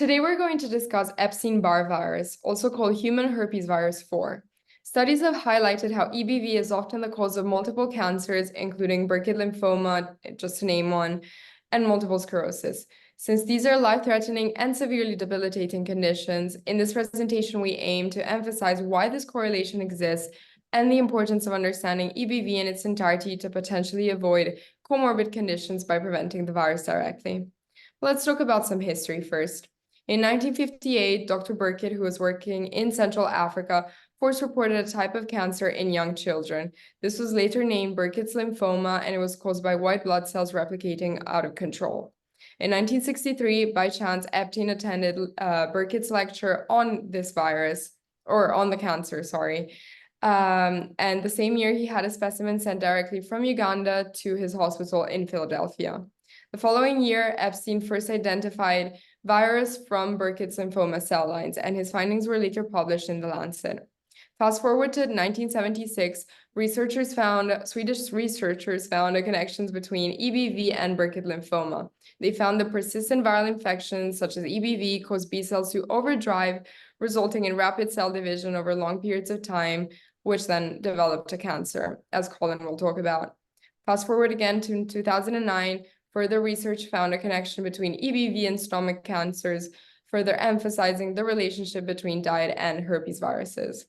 Today we're going to discuss Epstein-Barr virus, also called human herpes virus 4. Studies have highlighted how EBV is often the cause of multiple cancers, including Burkitt lymphoma, just to name one, and multiple sclerosis. Since these are life-threatening and severely debilitating conditions, in this presentation we aim to emphasize why this correlation exists and the importance of understanding EBV in its entirety to potentially avoid comorbid conditions by preventing the virus directly. Let's talk about some history first. In 1958, Dr. Burkitt, who was working in Central Africa, first reported a type of cancer in young children. This was later named Burkitt's lymphoma, and it was caused by white blood cells replicating out of control. In 1963, by chance, Epstein attended Burkitt's lecture on this virus, or on the cancer, sorry. And the same year, he had a specimen sent directly from Uganda to his hospital in Philadelphia. The following year, Epstein first identified virus from Burkitt's lymphoma cell lines, and his findings were later published in The Lancet. Fast forward to 1976, Swedish researchers found a connections between EBV and Burkitt lymphoma. They found that persistent viral infections such as EBV cause B cells to overdrive, resulting in rapid cell division over long periods of time, which then developed a cancer, as Colin will talk about. Fast forward again to 2009, further research found a connection between EBV and stomach cancers, further emphasizing the relationship between diet and herpes viruses.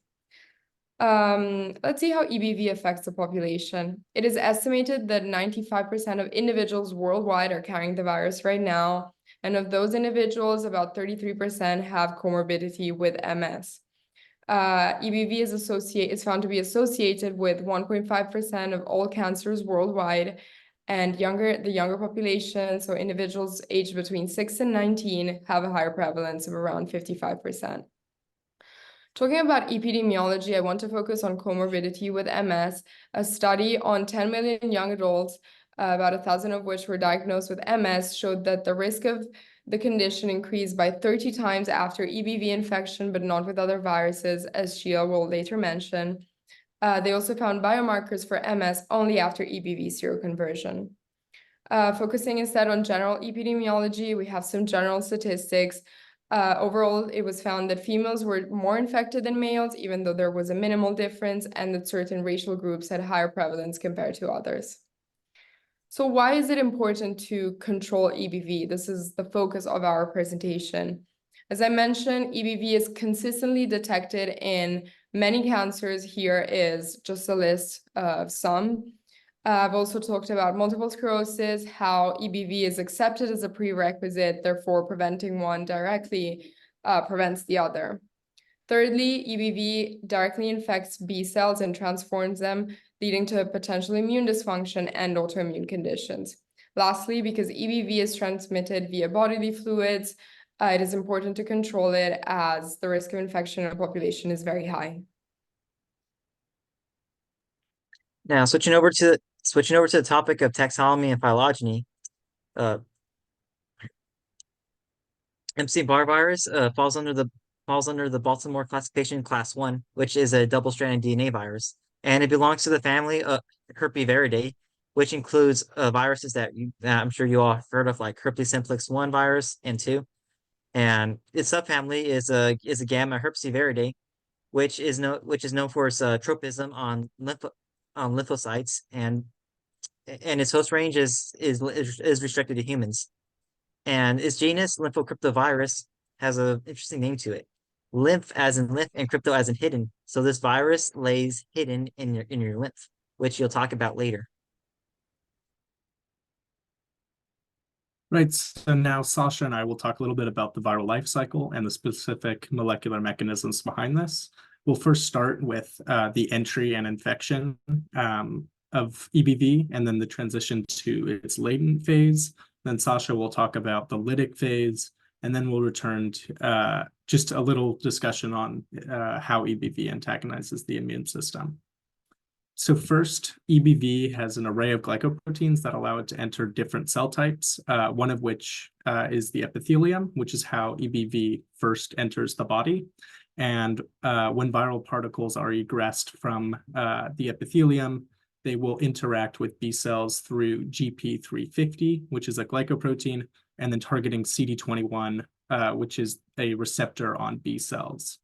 Let's see how EBV affects the population. It is estimated that 95% of individuals worldwide are carrying the virus right now, and of those individuals, about 33% have comorbidity with MS. EBV is found to be associated with 1.5% of all cancers worldwide, and the younger population, so individuals aged between 6 and 19, have a higher prevalence of around 55%. Talking about epidemiology, I want to focus on comorbidity with MS. A study on 10 million young adults, about 1,000 of which were diagnosed with MS, showed that the risk of the condition increased by 30 times after EBV infection, but not with other viruses, as Sheila will later mention. They also found biomarkers for MS only after EBV seroconversion. Focusing instead on general epidemiology, we have some general statistics. Overall, it was found that females were more infected than males, even though there was a minimal difference, and that certain racial groups had higher prevalence compared to others. So why is it important to control EBV? This is the focus of our presentation. As I mentioned, EBV is consistently detected in many cancers. Here is just a list of some. I've also talked about multiple sclerosis, how EBV is accepted as a prerequisite, therefore preventing one directly prevents the other. Thirdly, EBV directly infects B cells and transforms them, leading to potential immune dysfunction and autoimmune conditions. Lastly, because EBV is transmitted via bodily fluids, it is important to control it as the risk of infection in the population is very high. Now, switching over to the topic of taxonomy and phylogeny, Epstein-Barr virus falls under the Baltimore classification class 1, which is a double-stranded DNA virus, and it belongs to the family of Herpesviridae, which includes viruses that I'm sure you all have heard of, like herpes simplex 1 virus and 2, and its subfamily is a gamma Herpesviridae, which is known for its tropism on lymphocytes, and its host range is restricted to humans. And its genus, Lymphocryptovirus, has an interesting name to it. Lymph as in lymph and crypto as in hidden. So this virus lays hidden in your lymph, which you'll talk about later. Right, so now Sasha and I will talk a little bit about the viral life cycle and the specific molecular mechanisms behind this. We'll first start with the entry and infection of EBV, and then the transition to its latent phase. Then Sasha will talk about the lytic phase, and then we'll return to just a little discussion on how EBV antagonizes the immune system. So first, EBV has an array of glycoproteins that allow it to enter different cell types, one of which is the epithelium, which is how EBV first enters the body. And when viral particles are egressed from the epithelium, they will interact with B cells through GP350, which is a glycoprotein, and then targeting CD21 which is a receptor on B cells.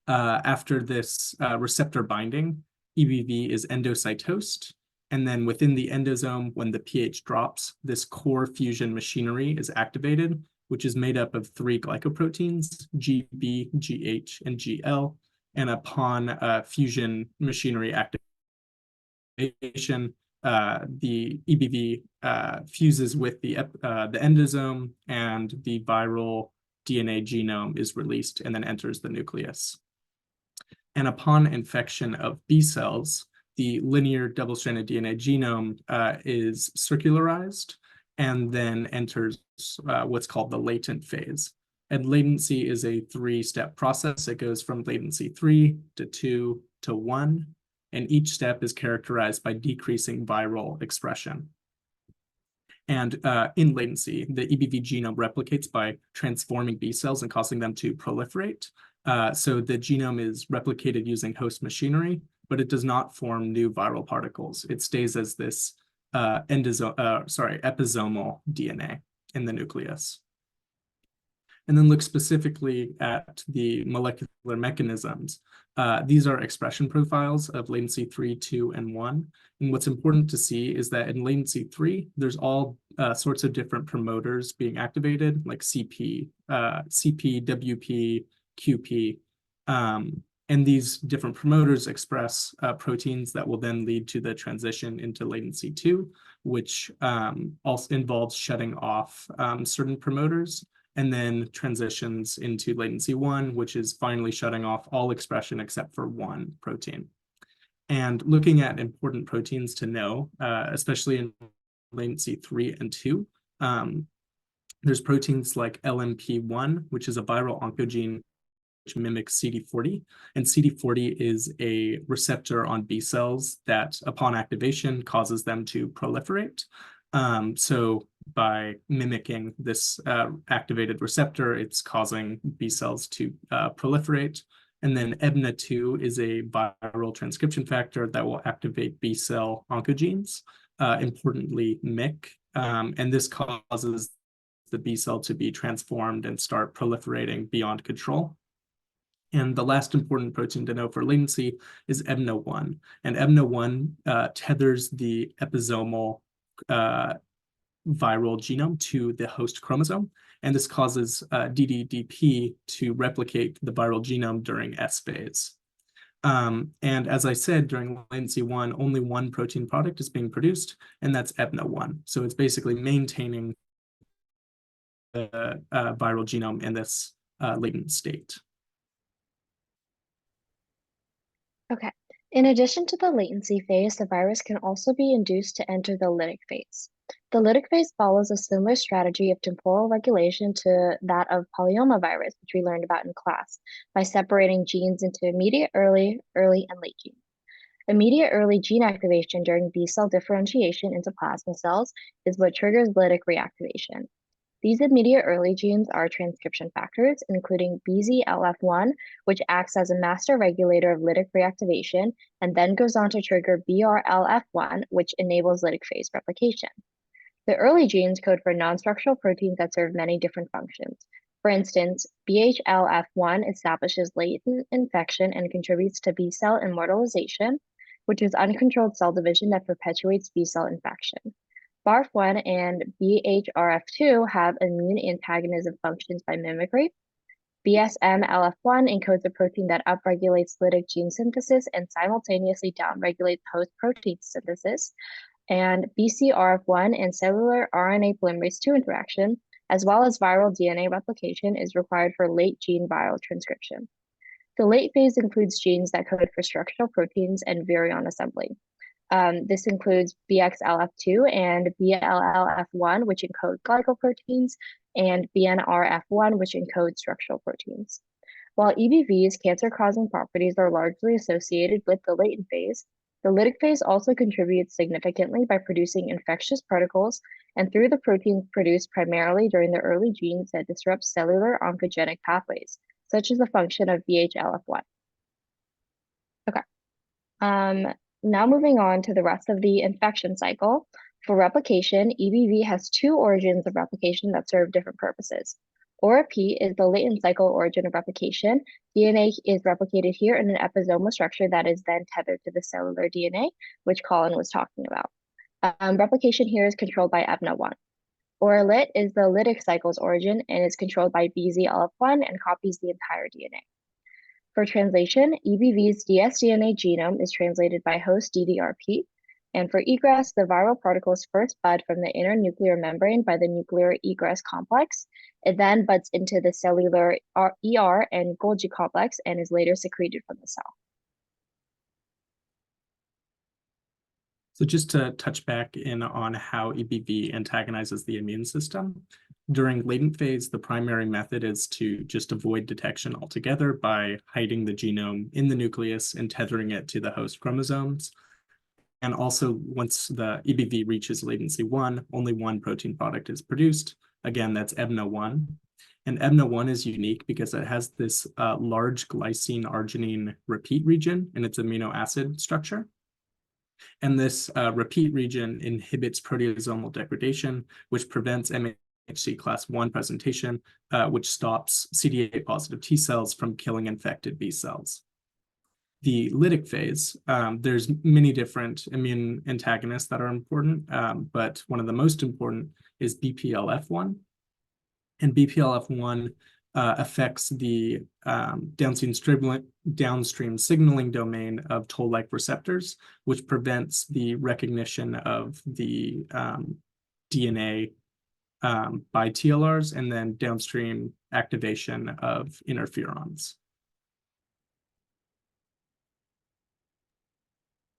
After this receptor binding, EBV is endocytosed. And then within the endosome, when the pH drops, this core fusion machinery is activated, which is made up of 3 glycoproteins, GB, GH, and GL. And upon fusion machinery activation, the EBV fuses with the endosome, and the viral DNA genome is released and then enters the nucleus. And upon infection of B cells, the linear double-stranded DNA genome is circularized and then enters what's called the latent phase. And latency is a 3-step process. It goes from latency 3 to 2 to 1, and each step is characterized by decreasing viral expression. And in latency, the EBV genome replicates by transforming B cells and causing them to proliferate. So the genome is replicated using host machinery, but it does not form new viral particles. It stays as this episomal DNA in the nucleus. And then look specifically at the molecular mechanisms. These are expression profiles of latency 3, 2, and 1. And what's important to see is that in latency 3, there's all sorts of different promoters being activated, like CP, WP, QP. And these different promoters express proteins that will then lead to the transition into latency 2, which also involves shutting off certain promoters, and then transitions into latency 1, which is finally shutting off all expression except for one protein. And looking at important proteins to know, especially in latency 3 and 2, there's proteins like LMP1, which is a viral oncogene which mimics CD40. And CD40 is a receptor on B cells that, upon activation, causes them to proliferate. So by mimicking this activated receptor, it's causing B cells to proliferate. And then EBNA2 is a viral transcription factor that will activate B cell oncogenes, importantly MYC, and this causes the B cell to be transformed and start proliferating beyond control. And the last important protein to know for latency is EBNA1. And EBNA1 tethers the episomal viral genome to the host chromosome, and this causes DDDP to replicate the viral genome during S phase. And as I said, during latency 1, only one protein product is being produced, and that's EBNA1. So it's basically maintaining the viral genome in this latent state. Okay. In addition to the latency phase, the virus can also be induced to enter the lytic phase. The lytic phase follows a similar strategy of temporal regulation to that of polyomavirus, which we learned about in class, by separating genes into immediate early, and late genes. Immediate early gene activation during B cell differentiation into plasma cells is what triggers lytic reactivation. These immediate early genes are transcription factors, including BZLF1, which acts as a master regulator of lytic reactivation, and then goes on to trigger BRLF1, which enables lytic phase replication. The early genes code for non-structural proteins that serve many different functions. For instance, BHLF1 establishes latent infection and contributes to B cell immortalization, which is uncontrolled cell division that perpetuates B cell infection. BARF1 and BHRF2 have immune antagonism functions by mimicry. BSMLF1 encodes a protein that upregulates lytic gene synthesis and simultaneously downregulates host protein synthesis. And BCRF1 and cellular RNA polymerase II interaction, as well as viral DNA replication, is required for late gene viral transcription. The late phase includes genes that code for structural proteins and virion assembly. This includes BXLF2 and BLLF1, which encode glycoproteins, and BNRF1, which encodes structural proteins. While EBV's cancer-causing properties are largely associated with the latent phase, the lytic phase also contributes significantly by producing infectious particles and through the proteins produced primarily during the early genes that disrupt cellular oncogenic pathways, such as the function of BHLF1. Okay. Now moving on to the rest of the infection cycle. For replication, EBV has two origins of replication that serve different purposes. Or P is the latent cycle origin of replication. DNA is replicated here in an episomal structure that is then tethered to the cellular DNA, which Colin was talking about. Replication here is controlled by EBNA1. Or lit is the lytic cycle's origin and is controlled by BZLF1 and copies the entire DNA. For translation, EBV's dsDNA genome is translated by host DDRP, and for egress, the viral particles first bud from the inner nuclear membrane by the nuclear egress complex. It then buds into the cellular ER and Golgi complex and is later secreted from the cell. So just to touch back in on how EBV antagonizes the immune system, during latent phase, the primary method is to just avoid detection altogether by hiding the genome in the nucleus and tethering it to the host chromosomes. And also, once the EBV reaches latency 1, only one protein product is produced. Again, that's EBNA1. And EBNA1 is unique because it has this large glycine arginine repeat region in its amino acid structure. And this repeat region inhibits proteasomal degradation, which prevents MHC class 1 presentation, which stops CD8 positive T cells from killing infected B cells. The lytic phase, there's many different immune antagonists that are important, but one of the most important is BPLF1. And BPLF1 affects the downstream signaling domain of toll-like receptors, which prevents the recognition of the DNA by TLRs and then downstream activation of interferons.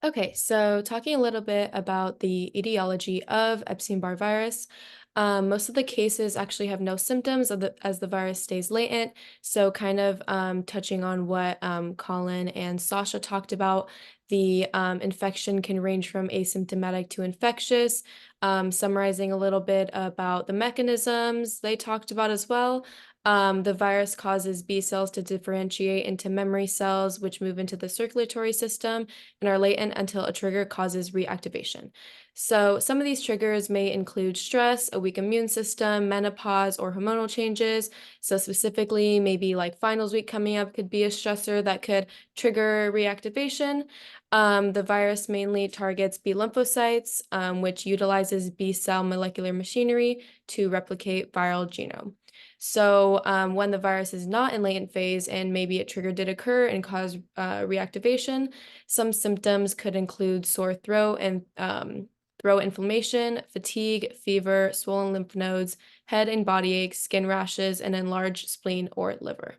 Okay, so talking a little bit about the etiology of Epstein-Barr virus, most of the cases actually have no symptoms as the virus stays latent. So kind of touching on what Colin and Sasha talked about, the infection can range from asymptomatic to infectious. Summarizing a little bit about the mechanisms they talked about as well. The virus causes B cells to differentiate into memory cells, which move into the circulatory system and are latent until a trigger causes reactivation. So some of these triggers may include stress, a weak immune system, menopause, or hormonal changes. So specifically, maybe like finals week coming up could be a stressor that could trigger reactivation. The virus mainly targets B lymphocytes, which utilizes B cell molecular machinery to replicate viral genome. So when the virus is not in latent phase and maybe a trigger did occur and cause reactivation, some symptoms could include sore throat and throat inflammation, fatigue, fever, swollen lymph nodes, head and body aches, skin rashes, and enlarged spleen or liver.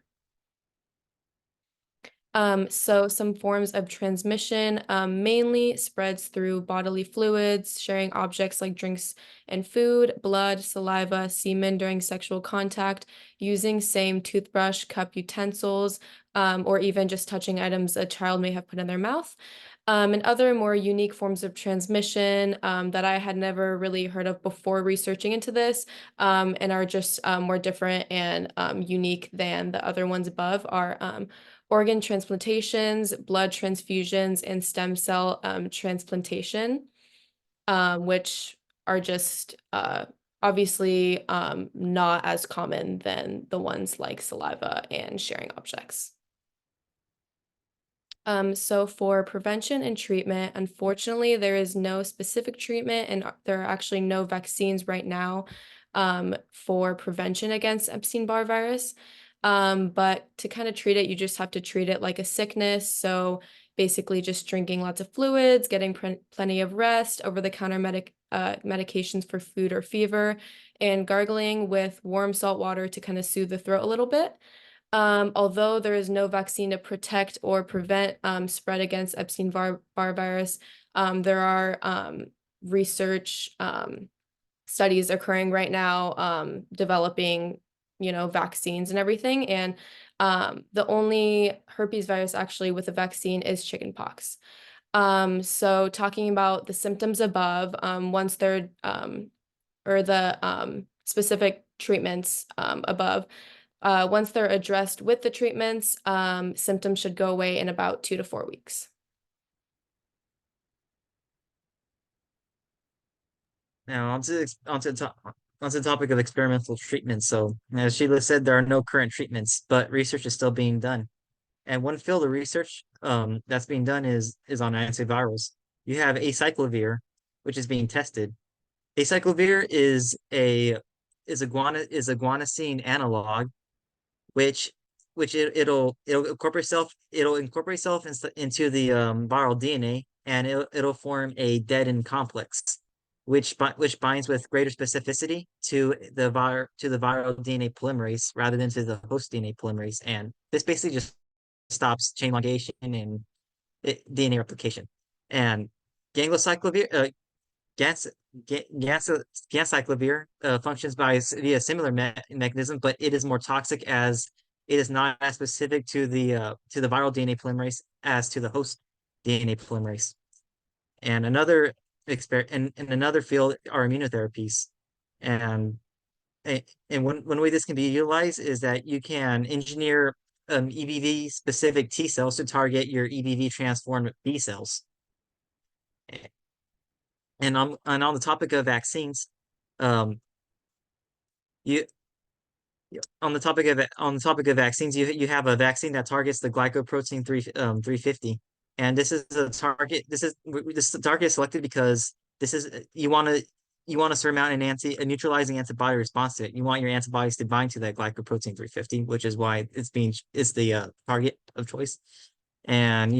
So some forms of transmission mainly spreads through bodily fluids, sharing objects like drinks and food, blood, saliva, semen during sexual contact, using same toothbrush, cup utensils, or even just touching items a child may have put in their mouth. And other more unique forms of transmission that I had never really heard of before researching into this and are just more different and unique than the other ones above are organ transplantations, blood transfusions, and stem cell transplantation, which are just obviously not as common than the ones like saliva and sharing objects. So for prevention and treatment, unfortunately, there is no specific treatment and there are actually no vaccines right now for prevention against Epstein-Barr virus. But to kind of treat it, you just have to treat it like a sickness. So basically just drinking lots of fluids, getting plenty of rest, over-the-counter medications for food or fever, and gargling with warm salt water to kind of soothe the throat a little bit. Although there is no vaccine to protect or prevent spread against Epstein-Barr virus, there are research studies occurring right now developing, vaccines and everything. And the only herpes virus actually with a vaccine is chickenpox. So talking about the symptoms above, once they're or the specific treatments above. Once they're addressed with the treatments, symptoms should go away in about 2 to 4 weeks. Now, on to onto the topic of experimental treatments. So as Sheila said, there are no current treatments, but research is still being done. And one field of research that's being done is on antivirals. You have acyclovir, which is being tested. Acyclovir is a guanosine analog, which it'll incorporate itself into the viral DNA, and it'll form a deadened complex, which binds with greater specificity to the viral DNA polymerase rather than to the host DNA polymerase, and this basically just stops chain elongation and DNA replication. And ganglicyclovir, Gans, ganciclovir functions via similar mechanism, but it is more toxic as it is not as specific to the viral DNA polymerase as to the host DNA polymerase. And another in another field are immunotherapies, and and one way this can be utilized is that you can engineer EBV specific T cells to target your EBV transformed B cells. And on the topic of vaccines, um, you on the topic of vaccines, you have a vaccine that targets the glycoprotein 350, and this is a target. This target is selected because this is you want to surmount a neutralizing antibody response to it. You want your antibodies to bind to that glycoprotein 350, which is why it's the target of choice. And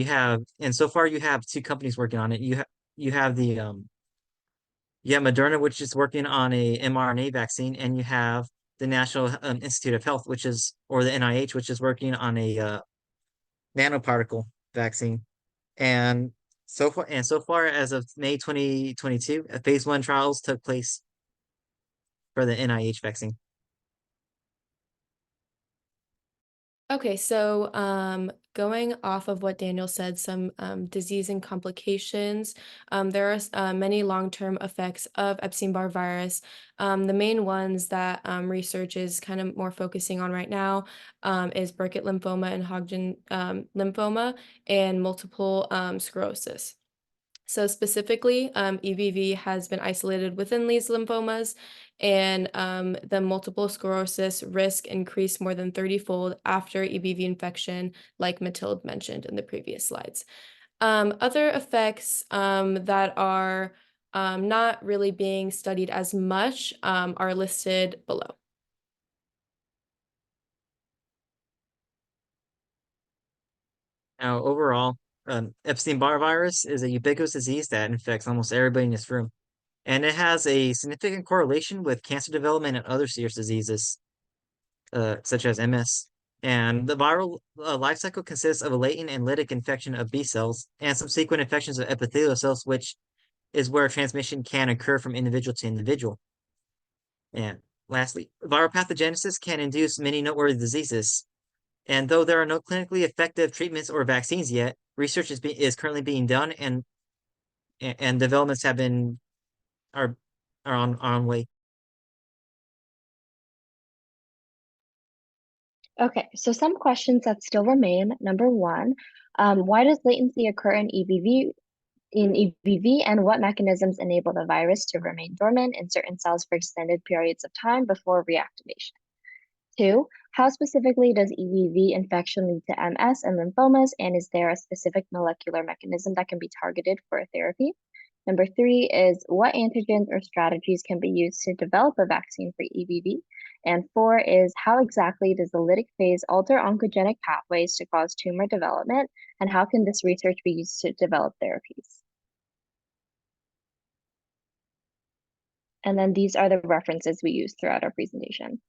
so far you have two companies working on it. You have Moderna, which is working on a mRNA vaccine, and you have the National Institute of Health, or the NIH, which is working on a nanoparticle vaccine. And so far as of May 2022, phase 1 trials took place for the NIH vaccine. Okay, so going off of what Daniel said, some disease and complications. There are many long-term effects of Epstein-Barr virus. The main ones that research is kind of more focusing on right now is Burkitt lymphoma and Hodgkin lymphoma and multiple sclerosis. So specifically, EBV has been isolated within these lymphomas, and the multiple sclerosis risk increased more than 30-fold after EBV infection, like Mathilde mentioned in the previous slides. Other effects that are not really being studied as much are listed below. Now, overall, Epstein-Barr virus is a ubiquitous disease that infects almost everybody in this room, and it has a significant correlation with cancer development and other serious diseases, such as MS. And the viral life cycle consists of a latent and lytic infection of B cells and subsequent infections of epithelial cells, which is where transmission can occur from individual to individual. And lastly, viral pathogenesis can induce many noteworthy diseases. And though there are no clinically effective treatments or vaccines yet, research is currently being done, and developments are on way. Okay, so some questions that still remain. Number one, why does latency occur in EBV, and what mechanisms enable the virus to remain dormant in certain cells for extended periods of time before reactivation? Two, how specifically does EBV infection lead to MS and lymphomas, and is there a specific molecular mechanism that can be targeted for a therapy? Number three is what antigens or strategies can be used to develop a vaccine for EBV? And four is how exactly does the lytic phase alter oncogenic pathways to cause tumor development, and how can this research be used to develop therapies? And then these are the references we use throughout our presentation.